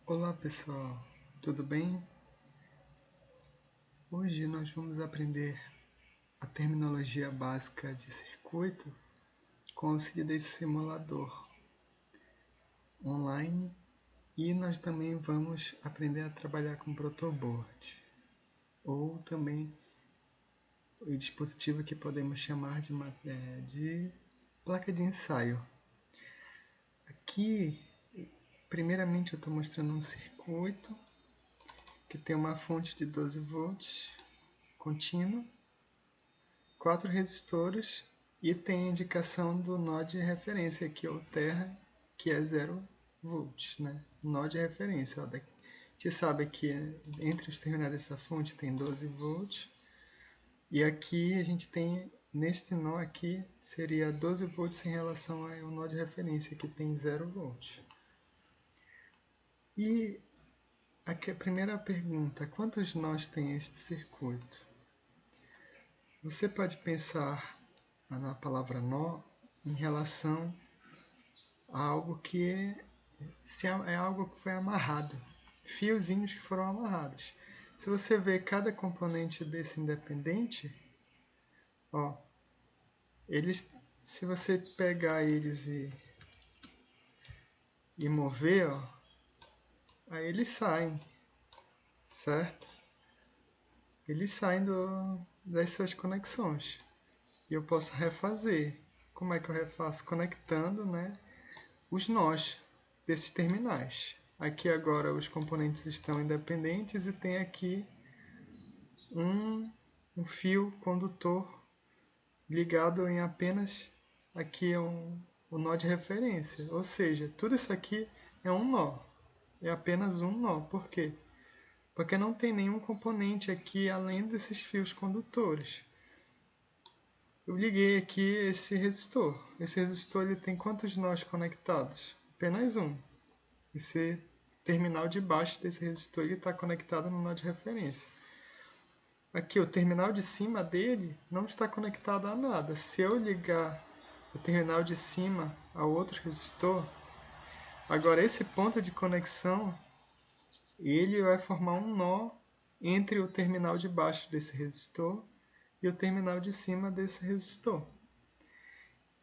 Olá pessoal, tudo bem? Hoje nós vamos aprender a terminologia básica de circuito com o auxílio desse simulador online e nós também vamos aprender a trabalhar com protoboard ou também o dispositivo que podemos chamar de placa de ensaio. Aqui, primeiramente eu estou mostrando um circuito que tem uma fonte de 12 volts contínua, 4 resistores e tem a indicação do nó de referência aqui, o terra, que é 0 volts, né? Nó de referência, ó, a gente sabe que entre os terminais dessa fonte tem 12 volts e aqui a gente tem, neste nó aqui, seria 12 volts em relação ao nó de referência que tem 0 volts. E aqui a primeira pergunta, quantos nós tem este circuito? Você pode pensar na palavra nó em relação a algo que é algo que foi amarrado, fiozinhos que foram amarrados. Se você ver cada componente desse independente, ó, eles, se você pegar eles e mover, ó, aí eles saem, certo? Eles saem das suas conexões. E eu posso refazer. Como é que eu refaço? Conectando, né, os nós desses terminais. Aqui agora os componentes estão independentes e tem aqui um fio condutor ligado em apenas aqui o nó de referência. Ou seja, tudo isso aqui é um nó. É apenas um nó. Por quê? Porque não tem nenhum componente aqui além desses fios condutores. Eu liguei aqui esse resistor. Esse resistor ele tem quantos nós conectados? Apenas um. Esse terminal de baixo desse resistor está conectado no nó de referência. Aqui, o terminal de cima dele não está conectado a nada. Se eu ligar o terminal de cima a outro resistor, agora esse ponto de conexão, ele vai formar um nó entre o terminal de baixo desse resistor e o terminal de cima desse resistor.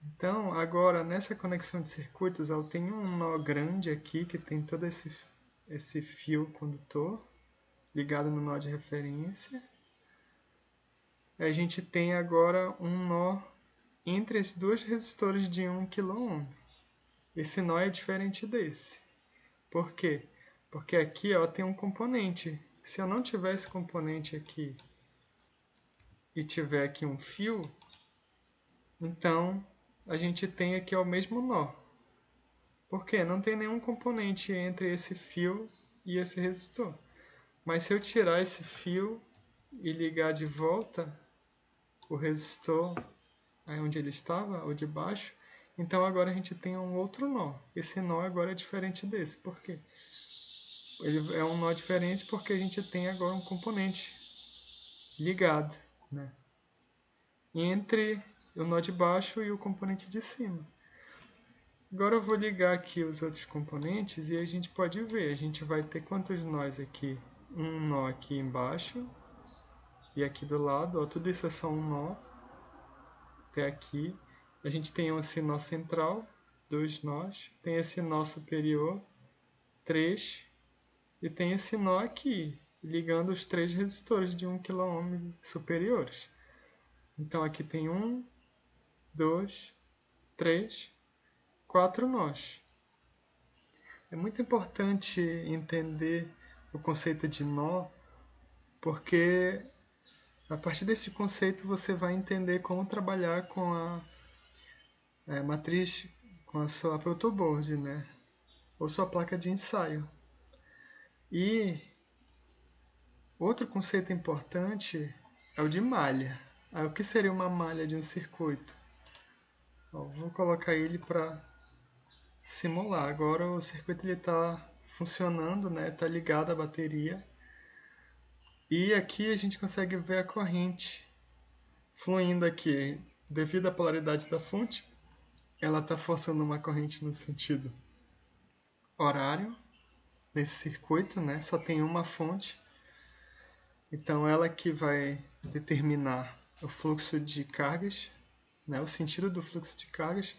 Então, agora, nessa conexão de circuitos, eu tenho um nó grande aqui, que tem todo esse fio condutor ligado no nó de referência. A gente tem agora um nó entre os dois resistores de 1 kΩ. Esse nó é diferente desse. Por quê? Porque aqui ó, tem um componente. Se eu não tiver esse componente aqui e tiver aqui um fio, então a gente tem aqui o mesmo nó. Por quê? Não tem nenhum componente entre esse fio e esse resistor. Mas se eu tirar esse fio e ligar de volta o resistor aí onde ele estava, o de baixo, então agora a gente tem um outro nó. Esse nó agora é diferente desse. Por quê? Ele é um nó diferente porque a gente tem agora um componente ligado, né, entre o nó de baixo e o componente de cima. Agora eu vou ligar aqui os outros componentes e a gente pode ver. A gente vai ter quantos nós aqui? Um nó aqui embaixo e aqui do lado. Ó, tudo isso é só um nó até aqui. A gente tem esse nó central, 2 nós. Tem esse nó superior, 3. E tem esse nó aqui, ligando os 3 resistores de 1 kΩ superiores. Então aqui tem 1, 2, 3, 4 nós. É muito importante entender o conceito de nó, porque a partir desse conceito você vai entender como trabalhar com a matriz, com a sua protoboard, né? Ou sua placa de ensaio. E outro conceito importante é o de malha. O que seria uma malha de um circuito? Vou colocar ele para simular. Agora o circuito está funcionando, né? Está ligado à bateria. E aqui a gente consegue ver a corrente fluindo aqui. Devido à polaridade da fonte, ela está forçando uma corrente no sentido horário. nesse circuito, né? Só tem uma fonte. Então, ela que vai determinar o fluxo de cargas, né? O sentido do fluxo de cargas.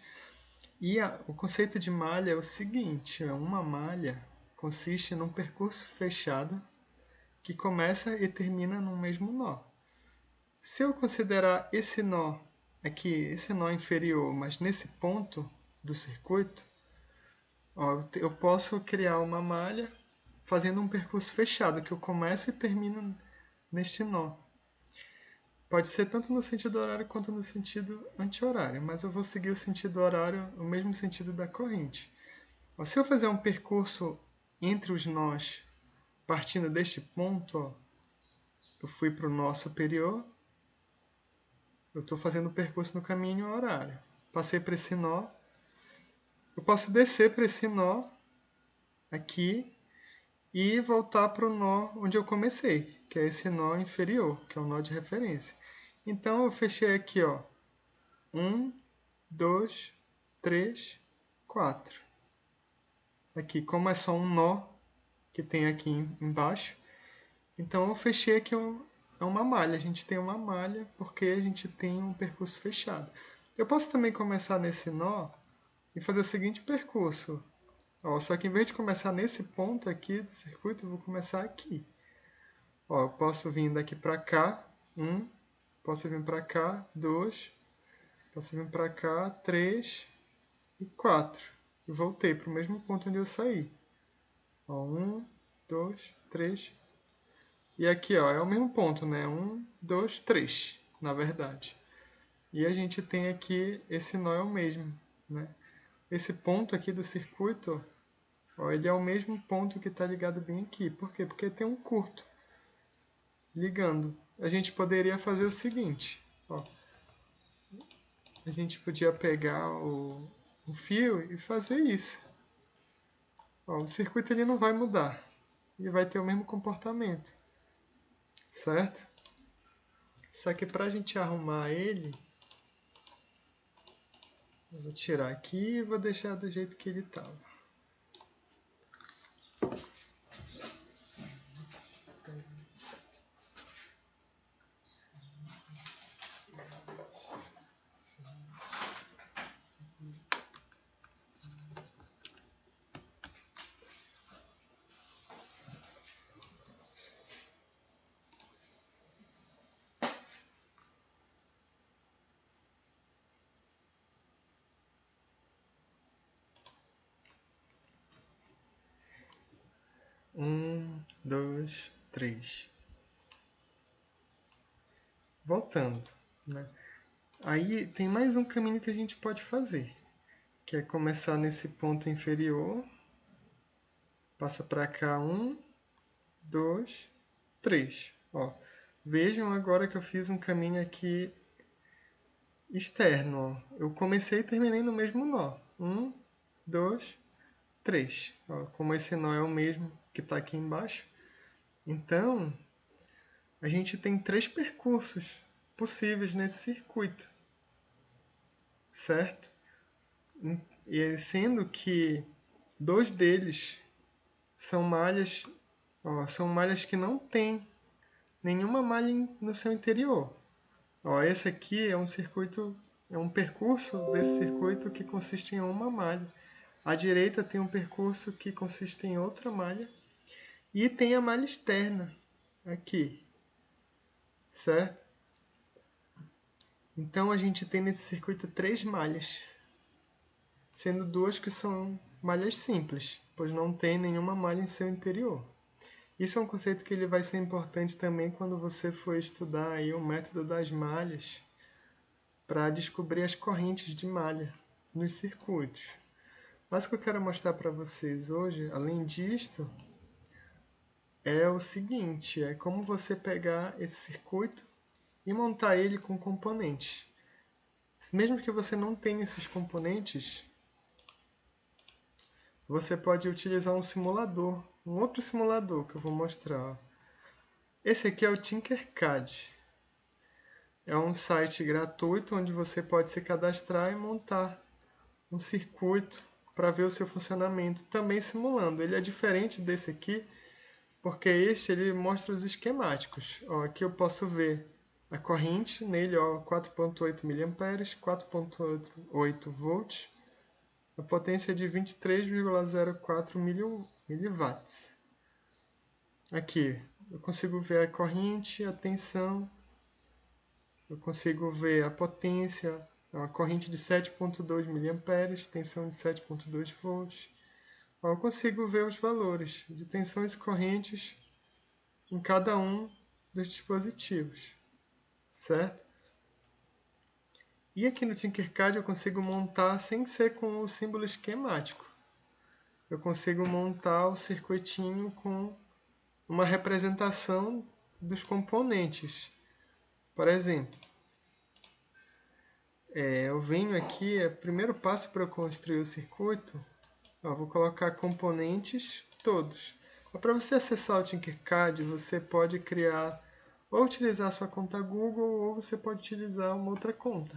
E o conceito de malha é o seguinte: uma malha consiste num percurso fechado que começa e termina no mesmo nó. Se eu considerar esse nó aqui, esse nó inferior, mas nesse ponto do circuito, ó, eu posso criar uma malha fazendo um percurso fechado, que eu começo e termino neste nó. Pode ser tanto no sentido horário quanto no sentido anti-horário, mas eu vou seguir o sentido horário, o mesmo sentido da corrente. Ó, se eu fizer um percurso entre os nós, partindo deste ponto, ó, eu fui para o nó superior, eu estou fazendo o percurso no caminho horário. Passei para esse nó, eu posso descer para esse nó aqui e voltar para o nó onde eu comecei, que é esse nó inferior, que é o nó de referência. Então eu fechei aqui, ó, 1, 2, 3, 4. Aqui, como é só um nó que tem aqui embaixo, então eu fechei aqui uma malha. A gente tem uma malha porque a gente tem um percurso fechado. Eu posso também começar nesse nó e fazer o seguinte percurso. Ó, só que em vez de começar nesse ponto aqui do circuito, eu vou começar aqui. Ó, eu posso vir daqui para cá, 1, posso vir para cá, 2, posso vir para cá, 3 e 4. E voltei para o mesmo ponto onde eu saí. Ó, 1, 2, 3. E aqui, ó, é o mesmo ponto, né? 1, 2, 3, na verdade. E a gente tem aqui, esse nó é o mesmo, né? Esse ponto aqui do circuito, ó, ele é o mesmo ponto que está ligado bem aqui. Por quê? Porque tem um curto ligando. A gente poderia fazer o seguinte, ó. A gente podia pegar o fio e fazer isso. Ó, o circuito ele não vai mudar. Ele vai ter o mesmo comportamento. Certo? Só que para a gente arrumar ele, eu vou tirar aqui e vou deixar do jeito que ele estava. Um, dois, três. Voltando, né? Aí tem mais um caminho que a gente pode fazer, que é começar nesse ponto inferior, passa para cá 1, 2, 3. Ó, vejam agora que eu fiz um caminho aqui externo. Ó. Eu comecei e terminei no mesmo nó. 1, 2, 3. Ó, como esse nó é o mesmo que está aqui embaixo, então a gente tem 3 percursos possíveis nesse circuito, certo? E sendo que 2 deles são malhas, ó, são malhas que não tem nenhuma malha no seu interior. Ó, esse aqui é um circuito, é um percurso desse circuito que consiste em uma malha. À direita tem um percurso que consiste em outra malha e tem a malha externa aqui, certo? Então a gente tem nesse circuito 3 malhas, sendo 2 que são malhas simples, pois não tem nenhuma malha em seu interior. Isso é um conceito que ele vai ser importante também quando você for estudar aí o método das malhas para descobrir as correntes de malha nos circuitos. Mas o que eu quero mostrar para vocês hoje, além disto, é o seguinte, é como você pegar esse circuito e montar ele com componentes. Mesmo que você não tenha esses componentes, você pode utilizar um simulador, um outro simulador que eu vou mostrar. Esse aqui é o Tinkercad. É um site gratuito onde você pode se cadastrar e montar um circuito para ver o seu funcionamento, também simulando. Ele é diferente desse aqui, porque este ele mostra os esquemáticos. Ó, aqui eu posso ver a corrente nele, ó, 4.8 mA, 4.8 volts, a potência é de 23,04 miliwatts. Aqui eu consigo ver a corrente, a tensão, eu consigo ver a potência, a corrente de 7.2 mA, tensão de 7.2 volts. Eu consigo ver os valores de tensões e correntes em cada um dos dispositivos, certo? E aqui no Tinkercad eu consigo montar sem ser com o símbolo esquemático. Eu consigo montar o circuitinho com uma representação dos componentes. Por exemplo, eu venho aqui, o primeiro passo para eu construir o circuito, vou colocar componentes todos. Para você acessar o Tinkercad, você pode criar ou utilizar a sua conta Google ou você pode utilizar uma outra conta.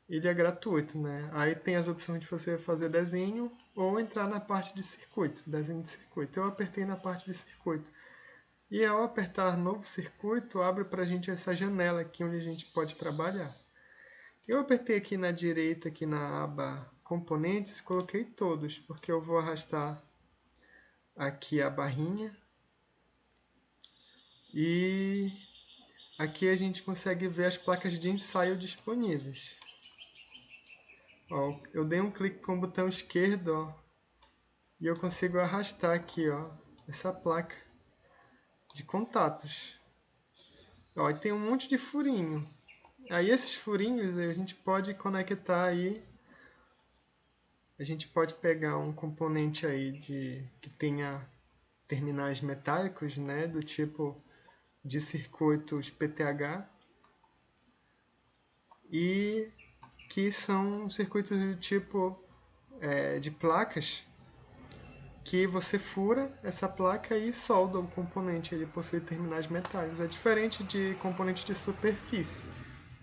Ele é gratuito, né? Aí tem as opções de você fazer desenho ou entrar na parte de circuito, desenho de circuito. Eu apertei na parte de circuito. E ao apertar novo circuito, abre para a gente essa janela aqui onde a gente pode trabalhar. Eu apertei aqui na direita, aqui na aba componentes, coloquei todos, porque eu vou arrastar aqui a barrinha. E aqui a gente consegue ver as placas de ensaio disponíveis. Ó, eu dei um clique com o botão esquerdo, ó, e eu consigo arrastar aqui, ó, essa placa de contatos. Ó, e tem um monte de furinho. Aí esses furinhos a gente pode conectar aí. A gente pode pegar um componente aí que tenha terminais metálicos, né, do tipo de circuitos PTH, e que são circuitos do tipo de placas que você fura essa placa e solda o componente. Ele possui terminais metálicos. É diferente de componentes de superfície,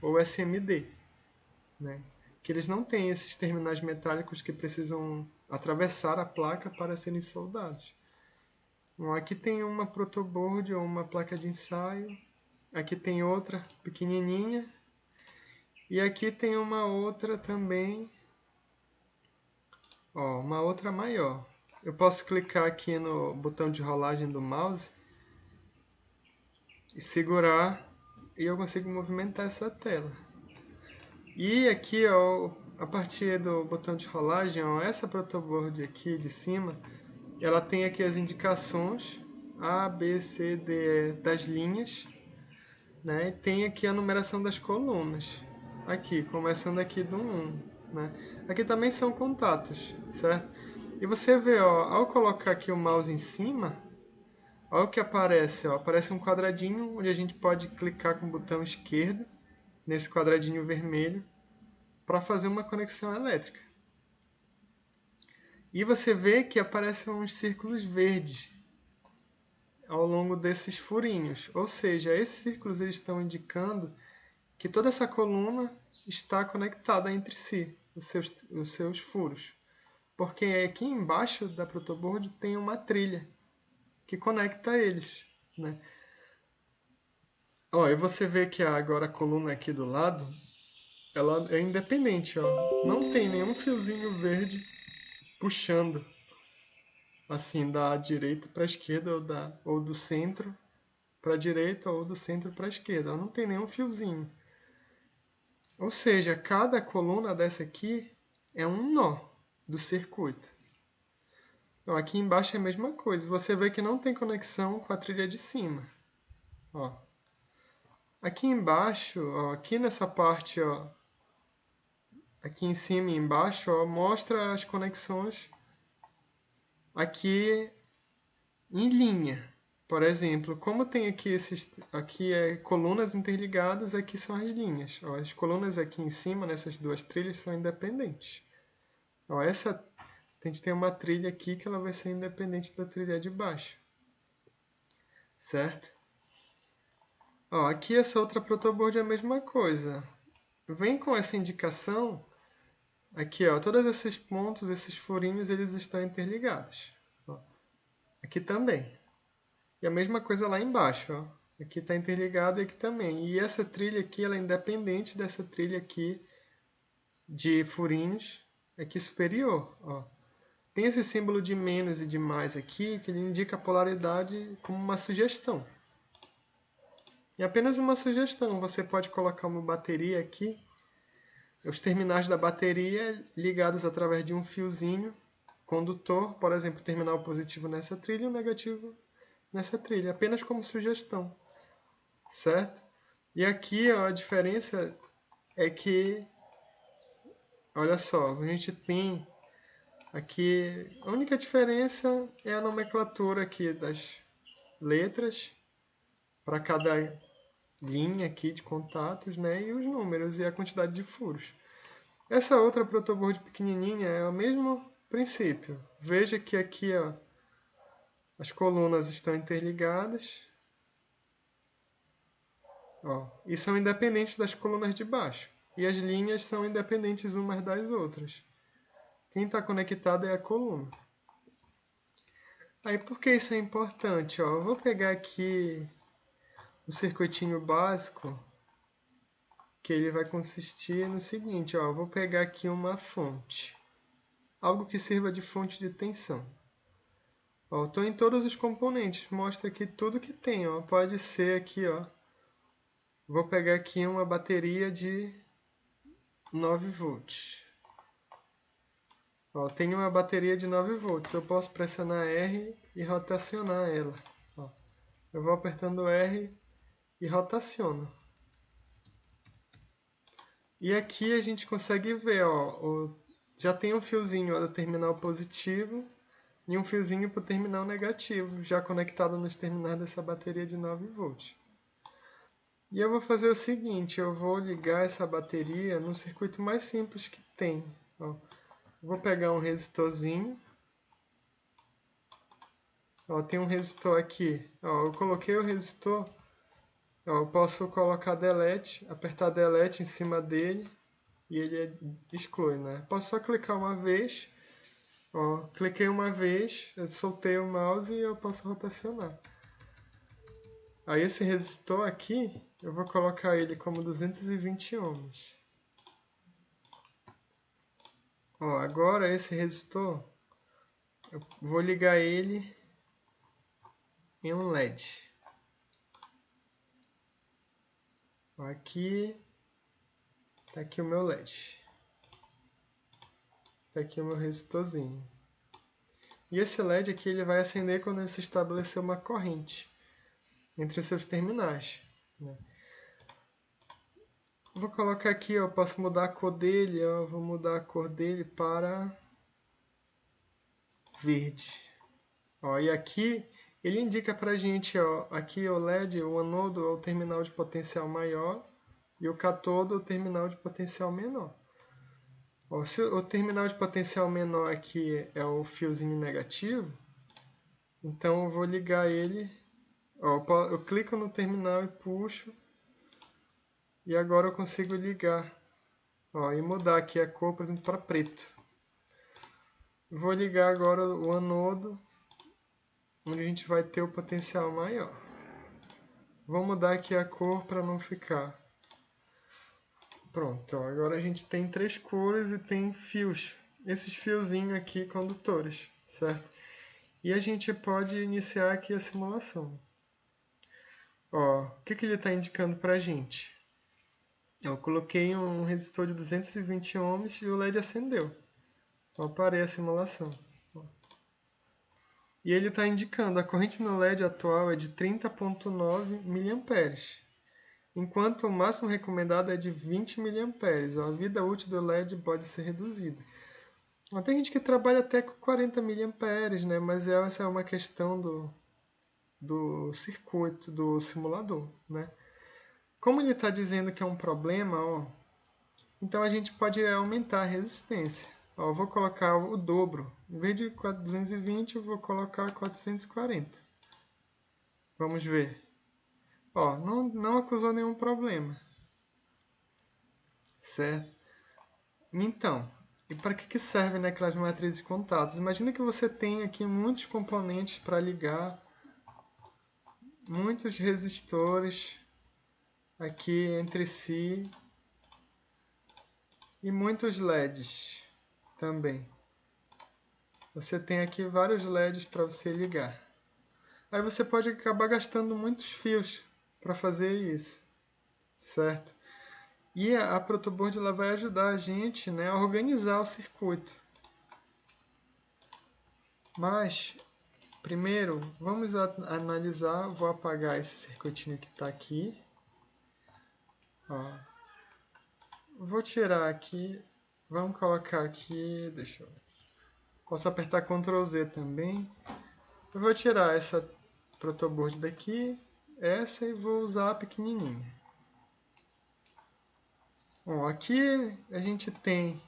ou SMD, né? Que eles não têm esses terminais metálicos que precisam atravessar a placa para serem soldados. Bom, aqui tem uma protoboard ou uma placa de ensaio. Aqui tem outra pequenininha. E aqui tem uma outra também, ó, uma outra maior. Eu posso clicar aqui no botão de rolagem do mouse e segurar e eu consigo movimentar essa tela. E aqui, ó, a partir do botão de rolagem, ó, essa protoboard aqui de cima, ela tem aqui as indicações A, B, C, D, E das linhas, né? E tem aqui a numeração das colunas. Aqui, começando aqui do 1, né? Aqui também são contatos, certo? E você vê, ó, ao colocar aqui o mouse em cima, olha o que aparece, ó. Aparece um quadradinho onde a gente pode clicar com o botão esquerdo nesse quadradinho vermelho para fazer uma conexão elétrica. E você vê que aparecem uns círculos verdes ao longo desses furinhos. Ou seja, esses círculos eles estão indicando que toda essa coluna está conectada entre si, os seus furos. Porque aqui embaixo da protoboard tem uma trilha que conecta eles, né? Ó, e você vê que agora a coluna aqui do lado, ela é independente, ó. Não tem nenhum fiozinho verde puxando assim da direita para a esquerda ou do centro para a direita ou do centro para a esquerda. Ela não tem nenhum fiozinho. Ou seja, cada coluna dessa aqui é um nó do circuito. Então aqui embaixo é a mesma coisa. Você vê que não tem conexão com a trilha de cima. Ó. Aqui embaixo, ó, aqui nessa parte, ó, aqui em cima e embaixo, ó, mostra as conexões aqui em linha. Por exemplo, como tem aqui aqui colunas interligadas, aqui são as linhas. Ó, as colunas aqui em cima, nessas duas trilhas, são independentes. Ó, a gente tem uma trilha aqui que ela vai ser independente da trilha de baixo. Certo? Ó, aqui essa outra protoboard é a mesma coisa. Vem com essa indicação aqui, ó, todos esses pontos, esses furinhos, eles estão interligados. Ó. Aqui também. E a mesma coisa lá embaixo, ó. Aqui está interligado e aqui também. E essa trilha aqui, ela é independente dessa trilha aqui de furinhos aqui superior, ó. Tem esse símbolo de menos e de mais aqui, que ele indica a polaridade como uma sugestão. E apenas uma sugestão, você pode colocar uma bateria aqui, os terminais da bateria ligados através de um fiozinho condutor, por exemplo, terminal positivo nessa trilha e o negativo nessa trilha, apenas como sugestão, certo? E aqui ó, a diferença é que, olha só, a gente tem aqui, a única diferença é a nomenclatura aqui das letras para cada linha aqui de contatos, né? E os números e a quantidade de furos. Essa outra protoboard pequenininha é o mesmo princípio. Veja que aqui ó, as colunas estão interligadas, ó, e são independentes das colunas de baixo. E as linhas são independentes umas das outras. Quem está conectado é a coluna. Aí por que isso é importante? Ó, eu vou pegar aqui o circuitinho básico, que ele vai consistir no seguinte, ó, eu vou pegar aqui uma fonte, algo que sirva de fonte de tensão. Ó, estou em todos os componentes, mostra aqui tudo que tem, ó, pode ser aqui, ó, vou pegar aqui uma bateria de 9 volts. Ó, tem uma bateria de 9 volts, eu posso pressionar R e rotacionar ela. Ó, eu vou apertando R e rotaciono. E aqui a gente consegue ver, ó, já tem um fiozinho ó, do terminal positivo e um fiozinho para o terminal negativo, já conectado nos terminais dessa bateria de 9 volts. E eu vou fazer o seguinte, eu vou ligar essa bateria no circuito mais simples que tem. Ó. Vou pegar um resistorzinho. Ó, tem um resistor aqui. Ó, eu coloquei o resistor. Ó, eu posso colocar delete, apertar delete em cima dele e ele exclui, né? Posso só clicar uma vez. Ó, cliquei uma vez, eu soltei o mouse e eu posso rotacionar. Aí esse resistor aqui, eu vou colocar ele como 220 ohms. Ó, agora esse resistor, eu vou ligar ele em um LED. Ó, aqui, tá aqui o meu LED. Tá aqui o meu resistorzinho. E esse LED aqui ele vai acender quando você estabelecer uma corrente entre os seus terminais, né? Vou colocar aqui, eu posso mudar a cor dele, ó, vou mudar a cor dele para verde. Ó, e aqui ele indica pra gente, ó, aqui o LED, o anodo é o terminal de potencial maior e o cátodo é o terminal de potencial menor. Ó, se o terminal de potencial menor aqui é o fiozinho negativo, então eu vou ligar ele, ó, eu clico no terminal e puxo, e agora eu consigo ligar, ó, e mudar aqui a cor, por exemplo, para preto. Vou ligar agora o anodo, onde a gente vai ter o potencial maior. Vou mudar aqui a cor para não ficar. Pronto, ó, agora a gente tem 3 cores e tem fios. Esses fiozinhos aqui condutores, certo? E a gente pode iniciar aqui a simulação. Ó, o que ele está indicando para a gente? Eu coloquei um resistor de 220 ohms e o LED acendeu. Eu parei a simulação. E ele está indicando a corrente no LED atual é de 30,9 mA, enquanto o máximo recomendado é de 20 mA. A vida útil do LED pode ser reduzida. Tem gente que trabalha até com 40 mA, né? Mas essa é uma questão do circuito, do simulador, né? Como ele está dizendo que é um problema, ó, então a gente pode aumentar a resistência. Ó, eu vou colocar o dobro. Em vez de 220, eu vou colocar 440. Vamos ver. Ó, não acusou nenhum problema. Certo? Então, E para que servem, né, aquelas matrizes de contatos? Imagina que você tem aqui muitos componentes para ligar, muitos resistores aqui entre si e muitos LEDs também. Você tem aqui vários LEDs para você ligar. Aí você pode acabar gastando muitos fios para fazer isso, certo? E a protoboard ela vai ajudar a gente, né, a organizar o circuito. Mas, primeiro, vamos analisar. Vou apagar esse circuitinho que está aqui. Ó. Vou tirar aqui. Vamos colocar aqui. Deixa eu. Posso apertar Ctrl Z também. Eu vou tirar essa protoboard daqui. Essa e vou usar a pequenininha. Bom, aqui a gente tem.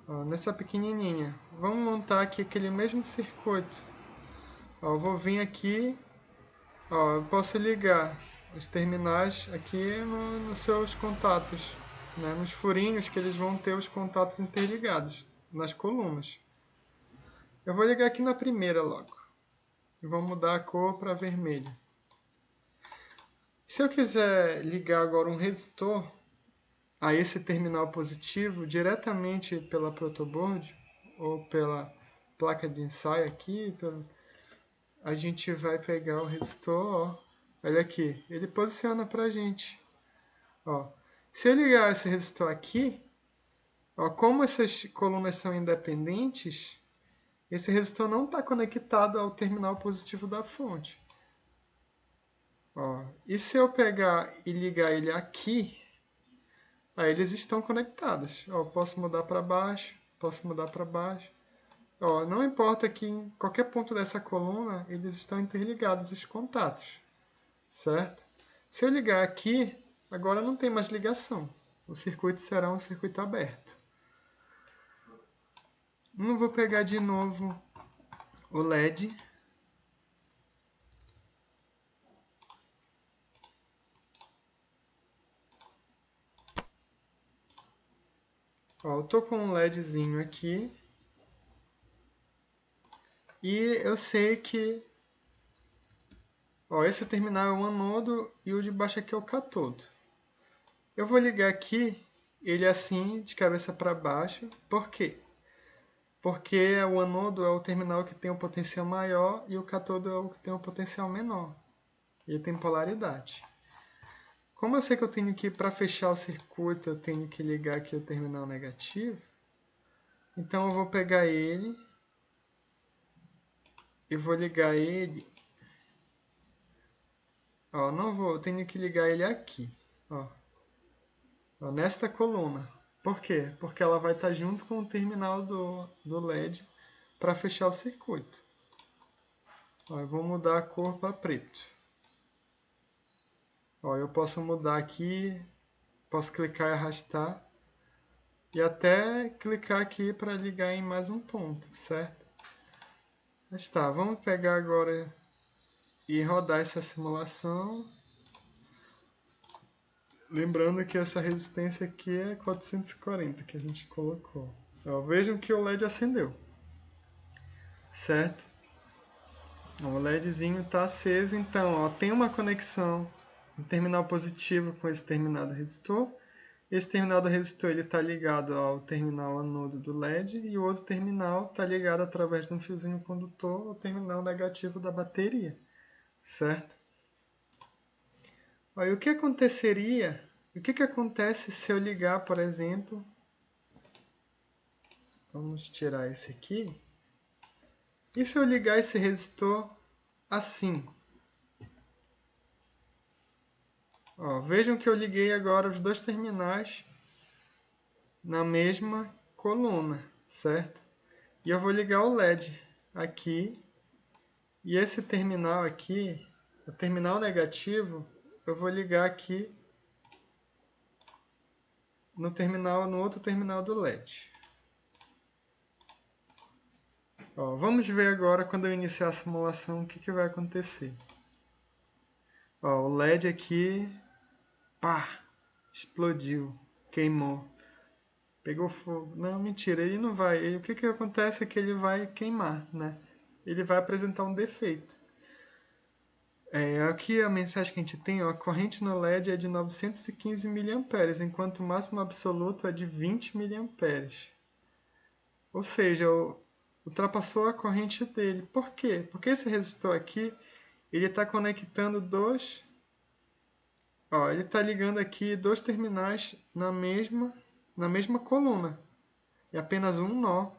Ó, nessa pequenininha. Vamos montar aqui aquele mesmo circuito. Ó, eu vou vir aqui. Ó, eu posso ligar os terminais aqui nos seus contatos, né? Nos furinhos que eles vão ter os contatos interligados, nas colunas. Eu vou ligar aqui na primeira logo. E vou mudar a cor para vermelho. Se eu quiser ligar agora um resistor a esse terminal positivo diretamente pela protoboard ou pela placa de ensaio aqui, a gente vai pegar o resistor, ó. Olha aqui, ele posiciona pra gente. Ó, se eu ligar esse resistor aqui, ó, como essas colunas são independentes, esse resistor não está conectado ao terminal positivo da fonte. Ó, e se eu pegar e ligar ele aqui, aí eles estão conectados. Ó, posso mudar para baixo, posso mudar para baixo. Ó, não importa que em qualquer ponto dessa coluna eles estão interligados os contatos, certo? Se eu ligar aqui, agora não tem mais ligação. O circuito será um circuito aberto. Não vou pegar de novo o LED. Ó, eu tô com um LEDzinho aqui. E eu sei que ó, esse terminal é o anodo e o de baixo aqui é o catodo. Eu vou ligar aqui ele assim, de cabeça para baixo. Por quê? Porque o anodo é o terminal que tem o potencial maior e o catodo é o que tem o potencial menor. Ele tem polaridade. Como eu sei que eu tenho que, para fechar o circuito, eu tenho que ligar aqui o terminal negativo, então eu vou pegar ele e vou ligar ele. Ó, não vou, eu tenho que ligar ele aqui, ó, nesta coluna. Por quê? Porque ela vai estar junto com o terminal do LED para fechar o circuito. Ó, eu vou mudar a cor para preto. Ó, eu posso mudar aqui, posso clicar e arrastar. E até clicar aqui para ligar em mais um ponto, certo? Mas tá, vamos pegar agora e rodar essa simulação. Lembrando que essa resistência aqui é 440 que a gente colocou. Ó, vejam que o LED acendeu, certo? O LEDzinho está aceso, então ó, tem uma conexão um terminal positivo com esse terminal do resistor. Esse terminal do resistor está ligado ao terminal anodo do LED e o outro terminal está ligado através de um fiozinho condutor ao terminal negativo da bateria, certo? Aí, o que aconteceria? O que acontece se eu ligar, por exemplo, vamos tirar esse aqui, e se eu ligar esse resistor assim? Ó, vejam que eu liguei agora os dois terminais na mesma coluna, certo? E eu vou ligar o LED aqui, e esse terminal aqui, o terminal negativo, eu vou ligar aqui no outro terminal do LED. Ó, vamos ver agora, quando eu iniciar a simulação, o que vai acontecer. Ó, o LED aqui, pá, explodiu, queimou. Pegou fogo. Não, mentira, ele não vai. O que que acontece é que ele vai queimar, né? Ele vai apresentar um defeito. Aqui a mensagem que a gente tem, ó, a corrente no LED é de 915 miliamperes, enquanto o máximo absoluto é de 20 miliamperes. Ou seja, ultrapassou a corrente dele. Por quê? Porque esse resistor aqui, ele está conectando dois... Ó, ele está ligando aqui dois terminais na mesma coluna. É apenas um nó.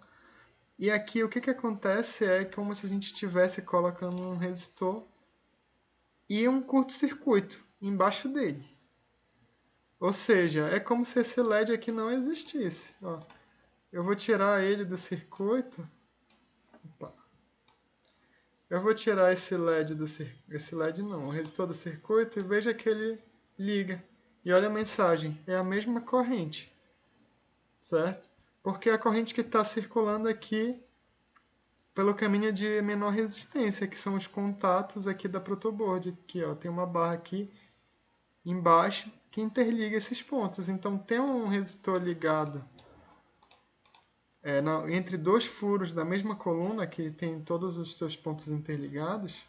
E aqui o que, que acontece é como se a gente estivesse colocando um resistor e um curto-circuito embaixo dele. Ou seja, é como se esse LED aqui não existisse. Ó, eu vou tirar ele do circuito. Opa. Eu vou tirar esse LED do circuito. Esse LED não, o resistor do circuito, e veja que ele liga. E olha a mensagem, é a mesma corrente, certo? Porque é a corrente que está circulando aqui pelo caminho de menor resistência, que são os contatos aqui da protoboard. Aqui, ó, tem uma barra aqui embaixo que interliga esses pontos. Então, tem um resistor ligado entre dois furos da mesma coluna, que tem todos os seus pontos interligados,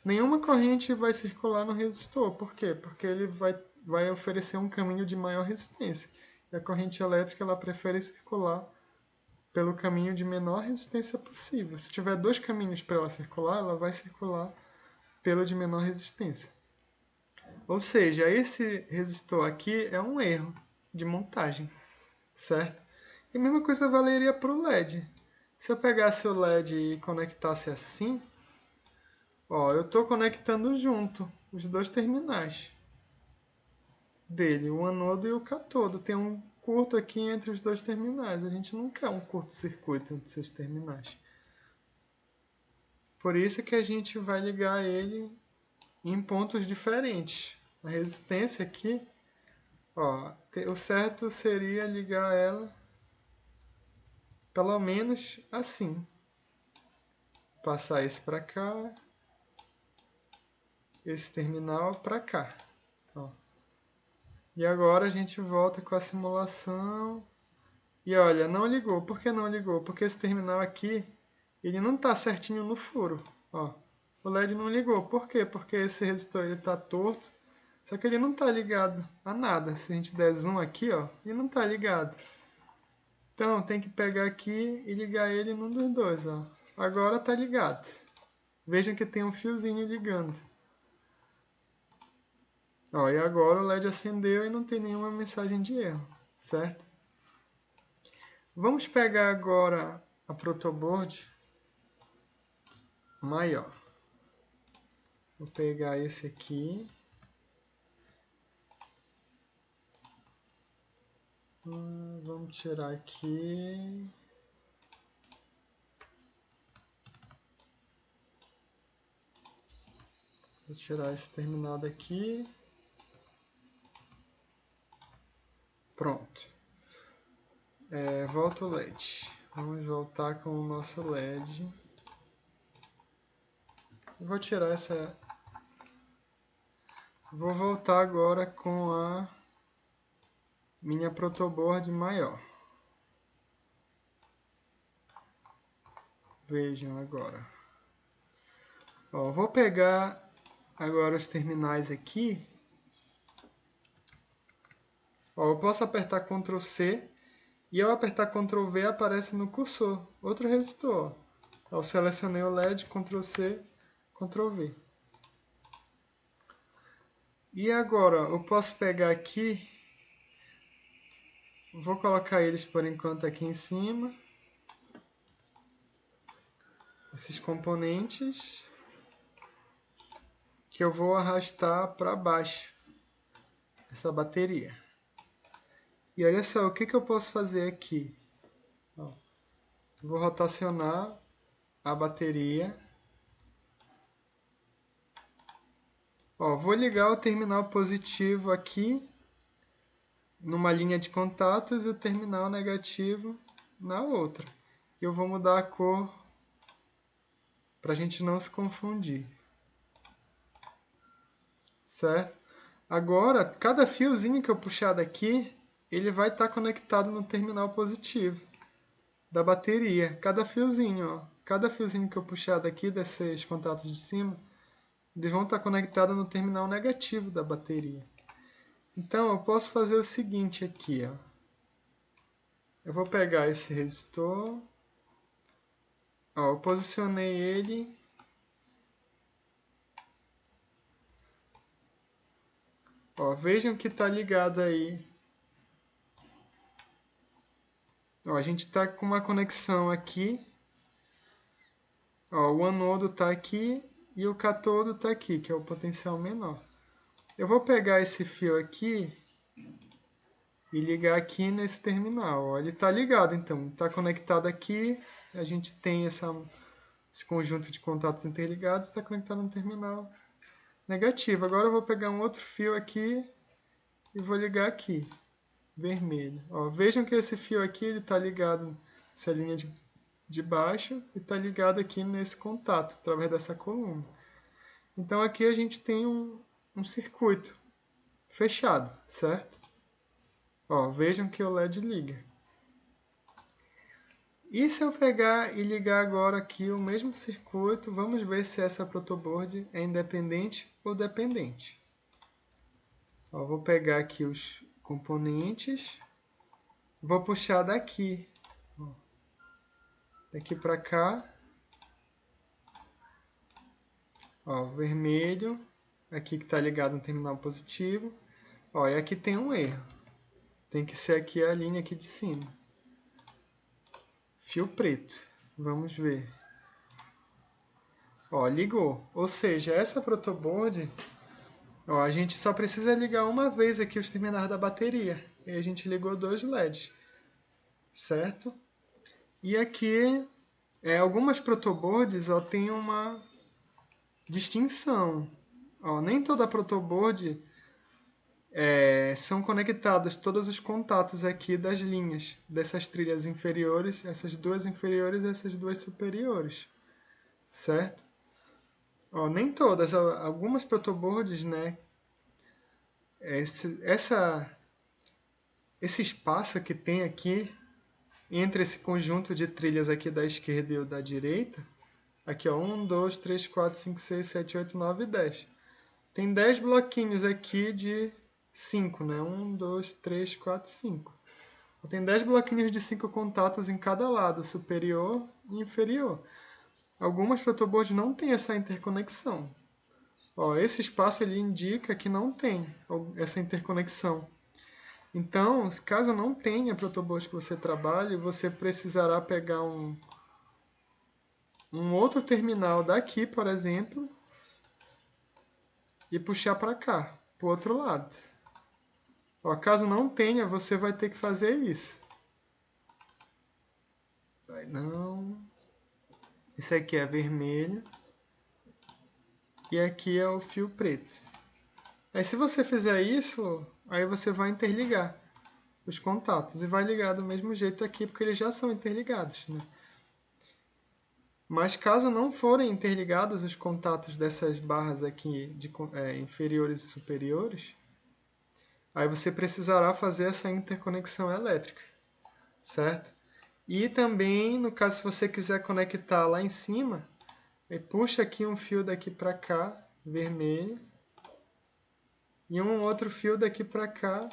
nenhuma corrente vai circular no resistor. Por quê? Porque ele vai oferecer um caminho de maior resistência. E a corrente elétrica ela prefere circular pelo caminho de menor resistência possível. Se tiver dois caminhos para ela circular, ela vai circular pelo de menor resistência. Ou seja, esse resistor aqui é um erro de montagem, certo? E a mesma coisa valeria para o LED. Se eu pegasse o LED e conectasse assim, ó, eu estou conectando junto os dois terminais dele, o anodo e o catodo. Tem um curto aqui entre os dois terminais. A gente não quer um curto-circuito entre esses terminais. Por isso que a gente vai ligar ele em pontos diferentes. A resistência aqui, ó, o certo seria ligar ela pelo menos assim. Passar esse para cá, esse terminal para cá. Ó. E agora a gente volta com a simulação. E olha, não ligou. Por que não ligou? Porque esse terminal aqui, ele não está certinho no furo. Ó. O LED não ligou. Por quê? Porque esse resistor está torto. Só que ele não está ligado a nada. Se a gente der zoom aqui, ó, ele não está ligado. Então tem que pegar aqui e ligar ele num dos dois. Ó. Agora está ligado. Vejam que tem um fiozinho ligando. Ó, e agora o LED acendeu e não tem nenhuma mensagem de erro, certo? Vamos pegar agora a protoboard maior. Vou pegar esse aqui. Vamos tirar aqui. Vou tirar esse terminal daqui. Pronto. Volta o LED. Vamos voltar com o nosso LED. Vou tirar essa... Vou voltar agora com a minha protoboard maior. Vejam agora. Ó, vou pegar agora os terminais aqui. Ó, eu posso apertar Ctrl C e ao apertar Ctrl V aparece no cursor outro resistor. Ó. Eu selecionei o LED, Ctrl C, Ctrl V. E agora eu posso pegar aqui, vou colocar eles por enquanto aqui em cima. Esses componentes que eu vou arrastar para baixo essa bateria. E olha só, o que eu posso fazer aqui? Ó, vou rotacionar a bateria. Ó, vou ligar o terminal positivo aqui numa linha de contatos e o terminal negativo na outra. Eu vou mudar a cor para a gente não se confundir. Certo? Agora, cada fiozinho que eu puxar daqui, ele vai estar conectado no terminal positivo da bateria. Cada fiozinho, ó, cada fiozinho que eu puxar daqui desses contatos de cima, eles vão estar conectados no terminal negativo da bateria. Então, eu posso fazer o seguinte aqui, ó. Eu vou pegar esse resistor, ó, eu posicionei ele, ó, vejam que está ligado aí. Ó, a gente está com uma conexão aqui, ó, o anodo está aqui e o catodo está aqui, que é o potencial menor. Eu vou pegar esse fio aqui e ligar aqui nesse terminal. Ó, ele está ligado, então, está conectado aqui. A gente tem esse conjunto de contatos interligados, está conectado no terminal negativo. Agora eu vou pegar um outro fio aqui e vou ligar aqui, vermelho. Ó, vejam que esse fio aqui está ligado nessa linha de baixo e está ligado aqui nesse contato, através dessa coluna. Então aqui a gente tem um circuito fechado, certo? Ó, vejam que o LED liga. E se eu pegar e ligar agora aqui o mesmo circuito, vamos ver se essa protoboard é independente ou dependente. Ó, vou pegar aqui os componentes, vou puxar daqui, ó, daqui para cá, ó, vermelho, aqui que está ligado no terminal positivo, ó, e aqui tem um erro, tem que ser aqui a linha aqui de cima. Fio preto, vamos ver. Ó, ligou, ou seja, essa protoboard, ó, a gente só precisa ligar uma vez aqui os terminais da bateria, e a gente ligou 2 LEDs, certo? E aqui, algumas protoboards, ó, tem uma distinção. Ó, nem toda protoboard são conectados todos os contatos aqui das linhas, dessas trilhas inferiores, essas duas inferiores e essas duas superiores, certo? Ó, nem todas, algumas protoboards, né? Esse espaço que tem aqui entre esse conjunto de trilhas aqui da esquerda e o da direita, aqui ó, 1, 2, 3, 4, 5, 6, 7, 8, 9 e 10. Tem 10 bloquinhos aqui de 5, né? 1, 2, 3, 4, 5. Tem 10 bloquinhos de 5 contatos em cada lado, superior e inferior. Algumas protoboards não têm essa interconexão. Ó, esse espaço ele indica que não tem essa interconexão. Então, caso não tenha protoboard que você trabalhe, você precisará pegar um outro terminal daqui, por exemplo, e puxar para cá, para o outro lado. Ó, caso não tenha, você vai ter que fazer isso. Vai não. Esse aqui é vermelho. E aqui é o fio preto. Aí se você fizer isso, aí você vai interligar os contatos. E vai ligar do mesmo jeito aqui, porque eles já são interligados, né? Mas caso não forem interligados os contatos dessas barras aqui inferiores e superiores, aí você precisará fazer essa interconexão elétrica, certo? E também, no caso, se você quiser conectar lá em cima, puxa aqui um fio daqui para cá, vermelho, e um outro fio daqui para cá,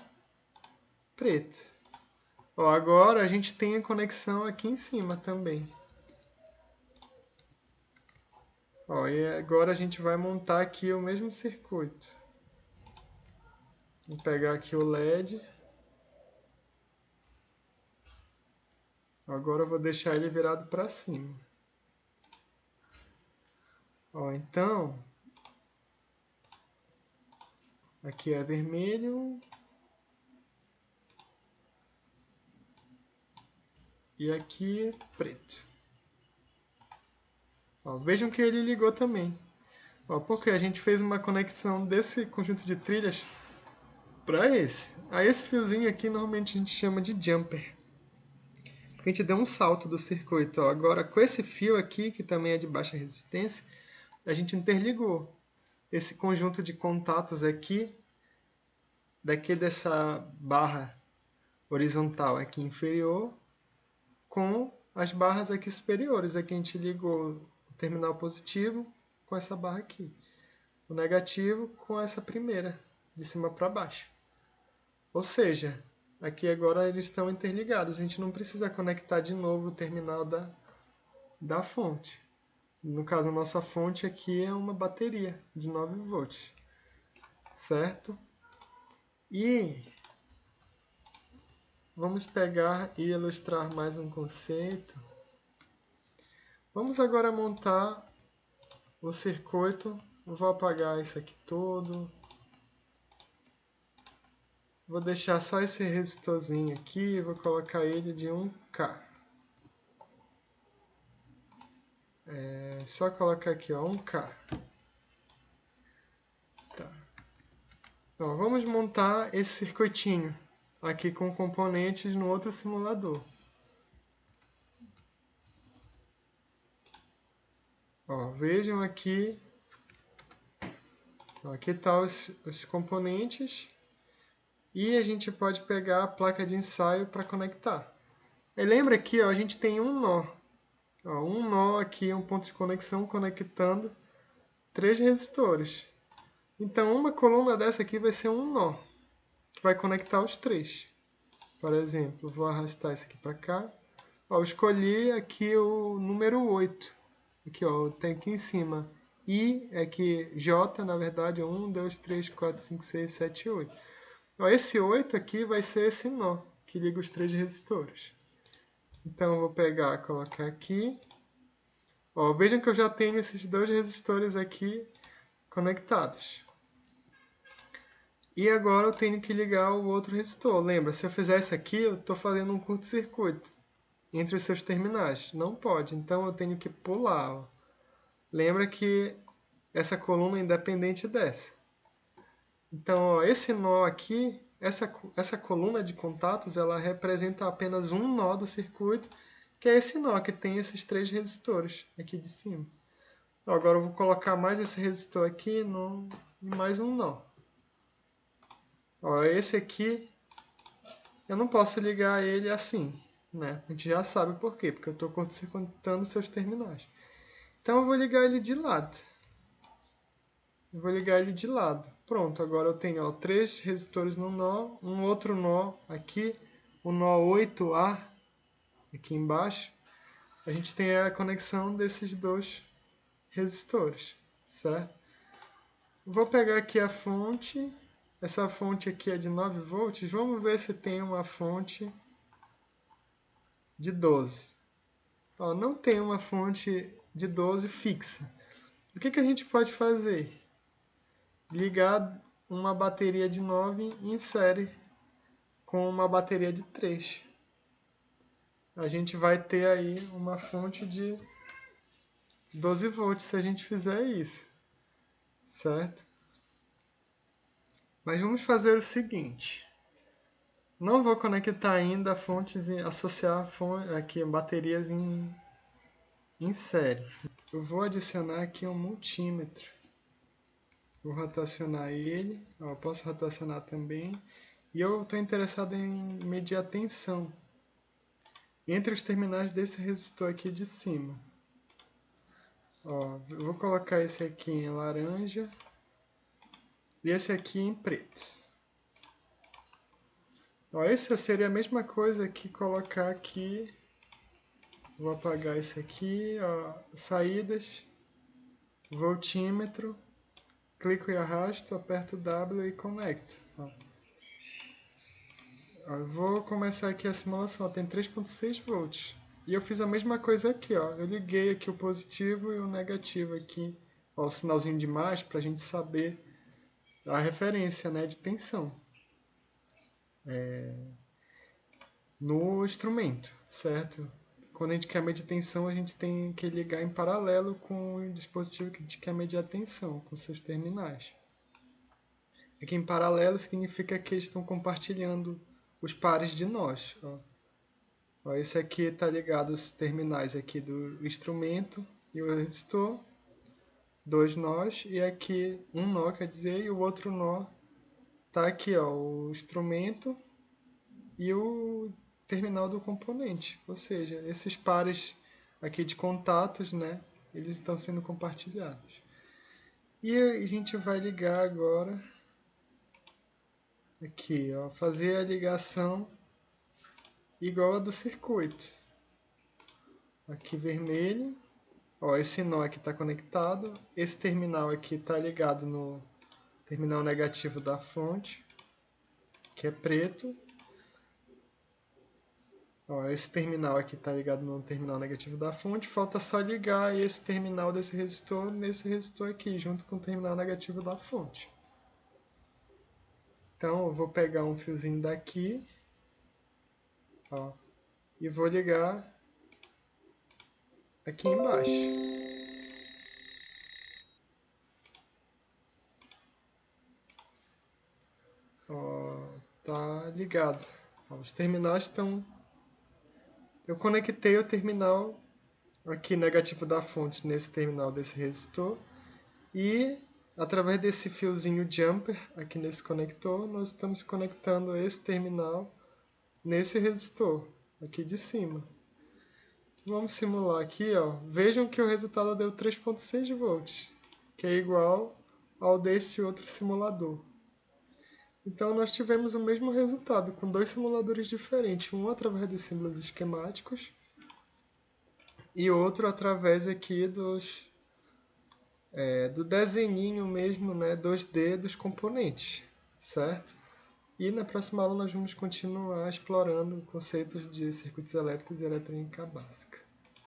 preto. Ó, agora a gente tem a conexão aqui em cima também. Ó, e agora a gente vai montar aqui o mesmo circuito. Vou pegar aqui o LED. Agora eu vou deixar ele virado para cima. Ó, então, aqui é vermelho. E aqui preto. Ó, vejam que ele ligou também. Ó, porque a gente fez uma conexão desse conjunto de trilhas para esse. A esse fiozinho aqui normalmente a gente chama de jumper. Porque a gente deu um salto do circuito. Ó. Agora com esse fio aqui, que também é de baixa resistência, a gente interligou esse conjunto de contatos aqui, daqui dessa barra horizontal aqui inferior com as barras aqui superiores. Aqui a gente ligou o terminal positivo com essa barra aqui. O negativo com essa primeira, de cima para baixo. Ou seja, aqui agora eles estão interligados. A gente não precisa conectar de novo o terminal da fonte. No caso, a nossa fonte aqui é uma bateria de 9 volts. Certo? E vamos pegar e ilustrar mais um conceito. Vamos agora montar o circuito. Vou apagar isso aqui todo. Vou deixar só esse resistorzinho aqui. Vou colocar ele de 1K. É só colocar aqui, ó, 1K. Tá. Então, vamos montar esse circuitinho aqui com componentes no outro simulador. Ó, vejam aqui. Ó, aqui estão os componentes. E a gente pode pegar a placa de ensaio para conectar. E lembra aqui, ó, a gente tem um nó. Ó, um nó aqui, um ponto de conexão conectando 3 resistores. Então, uma coluna dessa aqui vai ser um nó, que vai conectar os 3. Por exemplo, vou arrastar isso aqui para cá. Ó, eu escolhi aqui o número 8. Aqui, ó, tem aqui em cima. I é que J, na verdade, é 1, 2, 3, 4, 5, 6, 7, 8. Ó, esse 8 aqui vai ser esse nó, que liga os 3 resistores. Então, eu vou pegar, colocar aqui. Ó, vejam que eu já tenho esses 2 resistores aqui conectados. E agora eu tenho que ligar o outro resistor. Lembra, se eu fizer isso aqui, eu estou fazendo um curto-circuito entre os seus terminais. Não pode, então eu tenho que pular. Ó. Lembra que essa coluna é independente dessa. Então, ó, esse nó aqui, essa coluna de contatos, ela representa apenas um nó do circuito, que é esse nó que tem esses 3 resistores aqui de cima. Ó, agora eu vou colocar mais esse resistor aqui e mais um nó. Ó, esse aqui, eu não posso ligar ele assim, né? A gente já sabe por quê, porque eu estou curto-circuitando seus terminais. Então eu vou ligar ele de lado. Eu vou ligar ele de lado. Pronto, agora eu tenho, ó, 3 resistores no nó, um outro nó aqui, o nó 8A aqui embaixo. A gente tem a conexão desses 2 resistores, certo? Vou pegar aqui a fonte. Essa fonte aqui é de 9 volts. Vamos ver se tem uma fonte de 12. Ó, não tem uma fonte de 12 fixa. O que a gente pode fazer? Ligar uma bateria de 9 em série com uma bateria de 3. A gente vai ter aí uma fonte de 12 volts se a gente fizer isso, certo? Mas vamos fazer o seguinte. Não vou conectar ainda fontes e associar aqui baterias em série. Eu vou adicionar aqui um multímetro. Vou rotacionar ele. Ó, posso rotacionar também. E eu estou interessado em medir a tensão entre os terminais desse resistor aqui de cima. Ó, eu vou colocar esse aqui em laranja e esse aqui em preto. Ó, isso seria a mesma coisa que colocar aqui. Vou apagar esse aqui, ó, saídas, voltímetro, clico e arrasto, aperto W e conecto. Ó. Eu vou começar aqui a simulação, ó, tem 3.6 volts. E eu fiz a mesma coisa aqui, ó. Eu liguei aqui o positivo e o negativo aqui, ó, o sinalzinho de mais para a gente saber a referência, né, de tensão no instrumento, certo? Quando a gente quer medir tensão, a gente tem que ligar em paralelo com o dispositivo que a gente quer medir a tensão, com seus terminais. Aqui em paralelo significa que eles estão compartilhando os pares de nós. Ó. Ó, esse aqui está ligado aos terminais aqui do instrumento e o resistor, 2 nós, e aqui um nó, quer dizer, e o outro nó está aqui, ó, o instrumento e o terminal do componente. Ou seja, esses pares aqui de contatos, né, eles estão sendo compartilhados. E a gente vai ligar agora aqui, ó, fazer a ligação igual a do circuito. Aqui vermelho, ó, esse nó aqui está conectado, esse terminal aqui está ligado no terminal negativo da fonte, que é preto. Ó, esse terminal aqui está ligado no terminal negativo da fonte, falta só ligar esse terminal desse resistor nesse resistor aqui, junto com o terminal negativo da fonte. Então eu vou pegar um fiozinho daqui, ó, e vou ligar aqui embaixo. Ó, tá ligado. Ó, os terminais estão... Eu conectei o terminal aqui negativo da fonte nesse terminal desse resistor e através desse fiozinho jumper aqui nesse conector nós estamos conectando esse terminal nesse resistor aqui de cima. Vamos simular aqui, ó. Vejam que o resultado deu 3.6 volts, que é igual ao desse outro simulador. Então nós tivemos o mesmo resultado com dois simuladores diferentes, um através dos símbolos esquemáticos e outro através aqui do desenhinho mesmo, né, 2D dos componentes, certo? E na próxima aula nós vamos continuar explorando conceitos de circuitos elétricos e eletrônica básica.